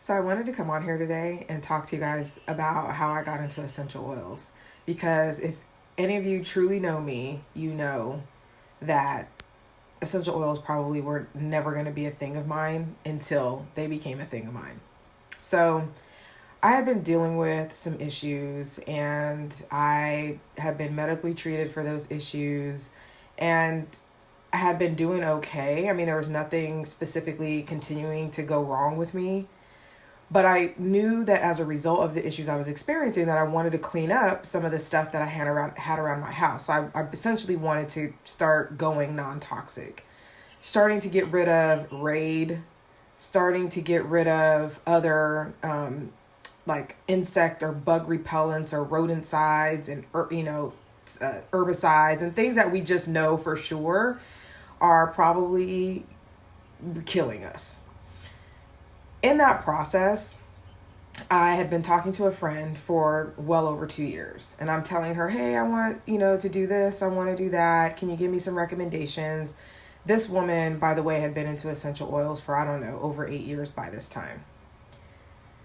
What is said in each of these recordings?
So I wanted to come on here today and talk to you guys about how I got into essential oils. Because if any of you truly know me, you know that essential oils probably were never going to be a thing of mine until they became a thing of mine. So I had been dealing with some issues and I had been medically treated for those issues and I had been doing okay. I mean, there was nothing specifically continuing to go wrong with me. But I knew that as a result of the issues I was experiencing, that I wanted to clean up some of the stuff that I had around my house. So I essentially wanted to start going non-toxic, starting to get rid of Raid, starting to get rid of other like insect or bug repellents or rodenticides and herbicides and things that we just know for sure are probably killing us. In that process, I had been talking to a friend for well over 2 years, and I'm telling her, hey, I want, to do this. I want to do that. Can you give me some recommendations? This woman, by the way, had been into essential oils for, over 8 years by this time.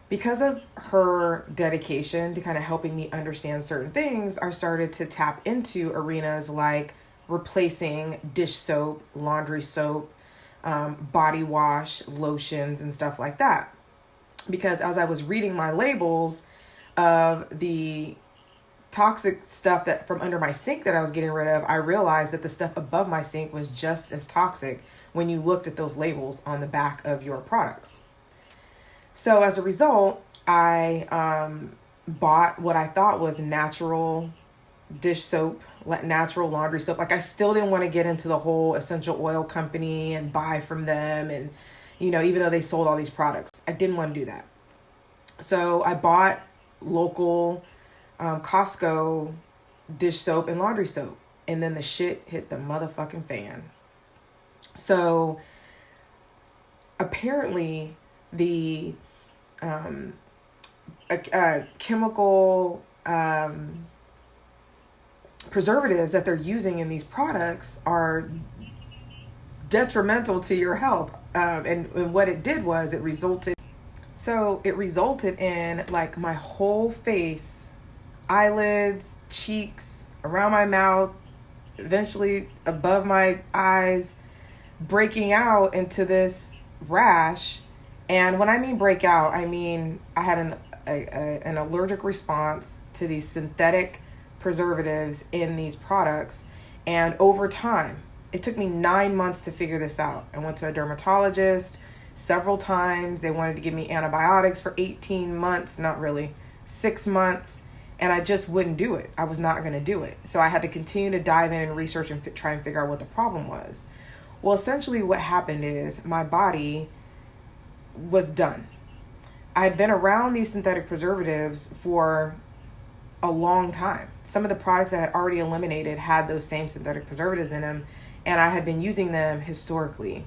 Because of her dedication to kind of helping me understand certain things, I started to tap into arenas like replacing dish soap, laundry soap, body wash, lotions, and stuff like that. Because as I was reading my labels of the toxic stuff that from under my sink that I was getting rid of, I realized that the stuff above my sink was just as toxic when you looked at those labels on the back of your products. So as a result, I bought what I thought was natural dish soap, natural laundry soap. Like I still didn't want to get into the whole essential oil company and buy from them. And, even though they sold all these products, I didn't want to do that. So I bought local Costco dish soap and laundry soap. And then the shit hit the motherfucking fan. So apparently the chemical preservatives that they're using in these products are detrimental to your health. And what it did was it resulted in like my whole face, eyelids, cheeks, around my mouth, eventually above my eyes, breaking out into this rash. And when I mean break out, I mean I had an allergic response to these synthetic preservatives in these products. And over time, it took me 9 months to figure this out. I went to a dermatologist several times. They wanted to give me antibiotics for 18 months, not really, 6 months. And I just wouldn't do it. I was not going to do it. So I had to continue to dive in and research and try and figure out what the problem was. Well, essentially what happened is my body was done. I had been around these synthetic preservatives for a long time. Some of the products that I had already eliminated had those same synthetic preservatives in them, and I had been using them historically.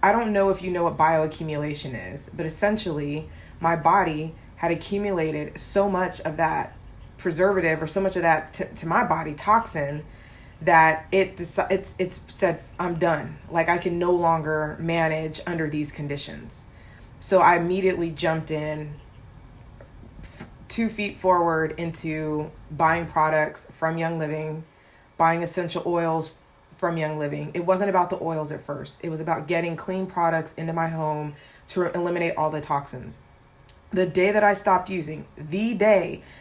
I don't know if you know what bioaccumulation is, but essentially my body had accumulated so much of that preservative or so much of that to my body toxin that it's said, I'm done. Like I can no longer manage under these conditions. So I immediately jumped in 2 feet forward into buying products from Young Living, buying essential oils from Young Living. It wasn't about the oils at first. It was about getting clean products into my home to eliminate all the toxins. The day that I stopped using the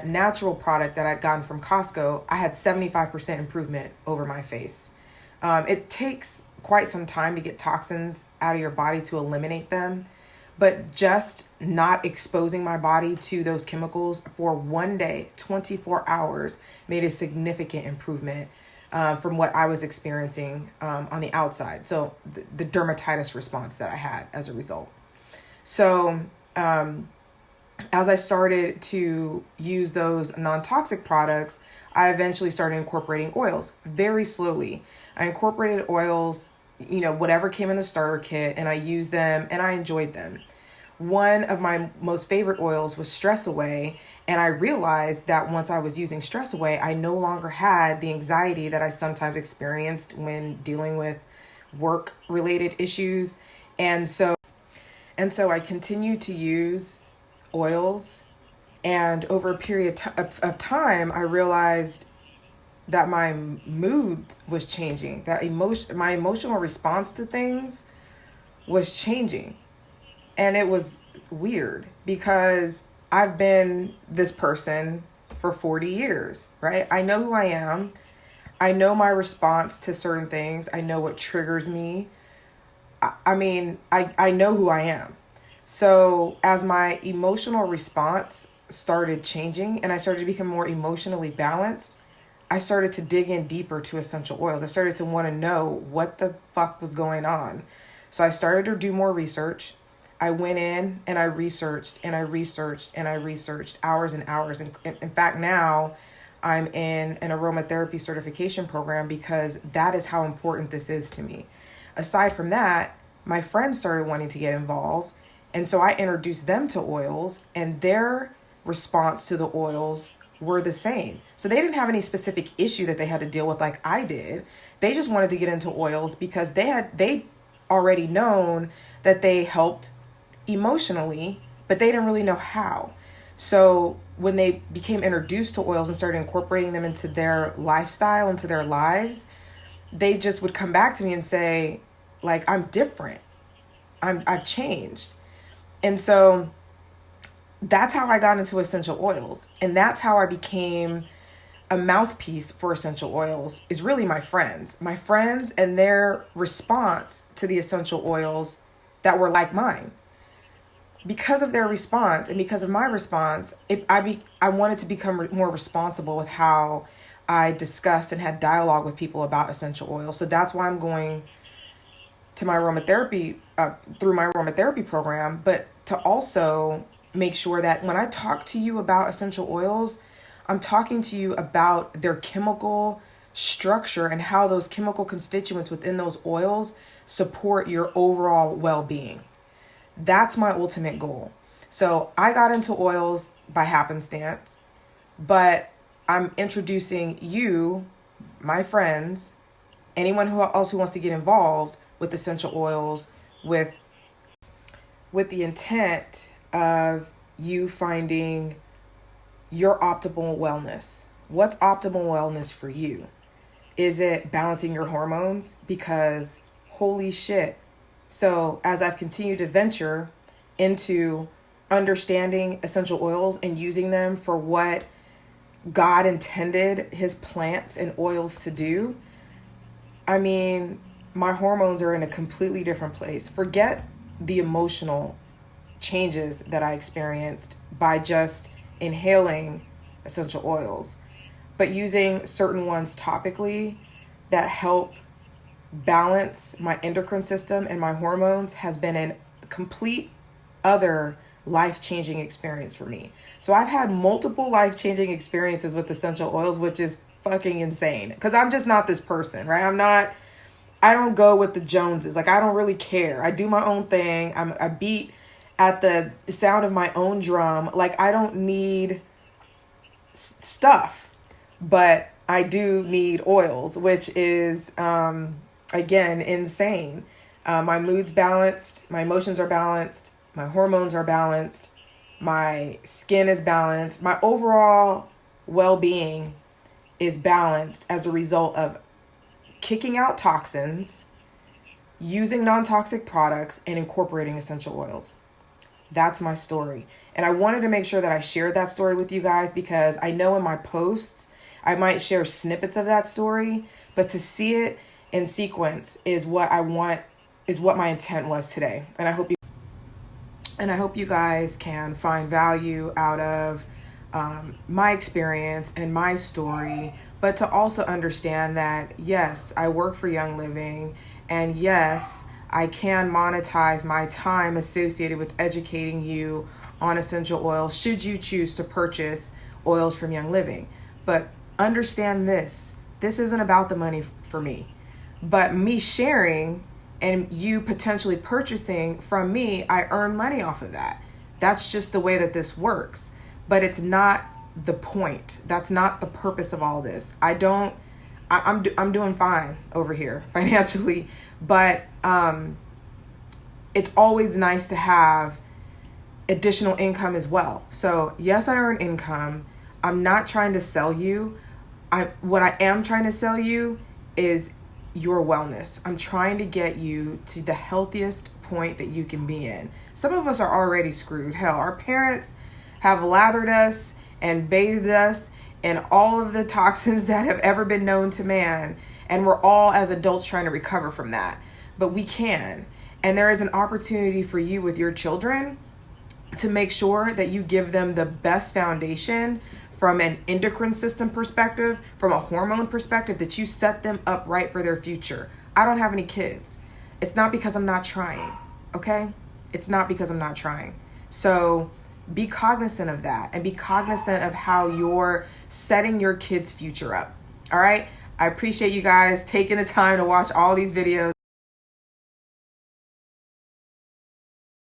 natural product that I'd gotten from Costco, I had 75% improvement over my face. It takes quite some time to get toxins out of your body to eliminate them. But just not exposing my body to those chemicals for one day, 24 hours, made a significant improvement from what I was experiencing on the outside. So the dermatitis response that I had as a result. So as I started to use those non-toxic products, I eventually started incorporating oils very slowly. I incorporated oils, whatever came in the starter kit, and I used them and I enjoyed them. One of my most favorite oils was Stress Away, and I realized that once I was using Stress Away, I no longer had the anxiety that I sometimes experienced when dealing with work-related issues. And And so I continued to use oils. And over a period of time, I realized that my mood was changing, that my emotional response to things was changing. And it was weird because I've been this person for 40 years, right? I know who I am. I know my response to certain things. I know what triggers me. I know who I am. So as my emotional response started changing and I started to become more emotionally balanced, I started to dig in deeper to essential oils. I started to want to know what the fuck was going on. So I started to do more research. I went in and I researched and I researched and I researched hours and hours. And in fact, now I'm in an aromatherapy certification program because that is how important this is to me. Aside from that, my friends started wanting to get involved. And so I introduced them to oils, and their response to the oils were the same. So they didn't have any specific issue that they had to deal with like I did. They just wanted to get into oils because they already known that they helped emotionally, but they didn't really know how. So when they became introduced to oils and started incorporating them into their lifestyle, into their lives, they just would come back to me and say, like, I'm different. I've changed. And so that's how I got into essential oils. And that's how I became a mouthpiece for essential oils, is really my friends. My friends and their response to the essential oils that were like mine. Because of their response and because of my response, I wanted to become more responsible with how I discussed and had dialogue with people about essential oils. So that's why I'm going to my aromatherapy, through my aromatherapy program, but to also make sure that when I talk to you about essential oils, I'm talking to you about their chemical structure and how those chemical constituents within those oils support your overall well-being. That's my ultimate goal. So I got into oils by happenstance, but I'm introducing you, my friends, anyone else who wants to get involved with essential oils with the intent of you finding your optimal wellness. What's optimal wellness for you? Is it balancing your hormones? Because holy shit. So as I've continued to venture into understanding essential oils and using them for what God intended his plants and oils to do, I mean, my hormones are in a completely different place. Forget the emotional changes that I experienced by just inhaling essential oils, but using certain ones topically that help balance my endocrine system and my hormones has been a complete other life-changing experience for me. So I've had multiple life-changing experiences with essential oils, which is fucking insane because I'm just not this person, right? I don't go with the Joneses. Like, I don't really care. I do my own thing. I beat at the sound of my own drum. Like, I don't need stuff, but I do need oils, which is, again, insane. My mood's balanced. My emotions are balanced. My hormones are balanced. My skin is balanced. My overall well-being is balanced as a result of kicking out toxins, using non-toxic products, and incorporating essential oils. That's my story. And I wanted to make sure that I shared that story with you guys because I know in my posts, I might share snippets of that story, but to see it in sequence is what I want, is what my intent was today. And I hope you guys can find value out of my experience and my story, but to also understand that, yes, I work for Young Living, and yes, I can monetize my time associated with educating you on essential oils should you choose to purchase oils from Young Living. But understand this isn't about the money for me, but me sharing and you potentially purchasing from me, I earn money off of that. That's just the way that this works. But it's not the point. That's not the purpose of all this. I'm doing fine over here financially, but it's always nice to have additional income as well. So yes, I earn income. I'm not trying to sell you. What I am trying to sell you is your wellness. I'm trying to get you to the healthiest point that you can be in. Some of us are already screwed. Hell, our parents have lathered us and bathed us in all of the toxins that have ever been known to man. And we're all, as adults, trying to recover from that. But we can. And there is an opportunity for you with your children to make sure that you give them the best foundation from an endocrine system perspective, from a hormone perspective, that you set them up right for their future. I don't have any kids. It's not because I'm not trying, okay? It's not because I'm not trying. So be cognizant of that, and be cognizant of how you're setting your kids' future up, all right? I appreciate you guys taking the time to watch all these videos.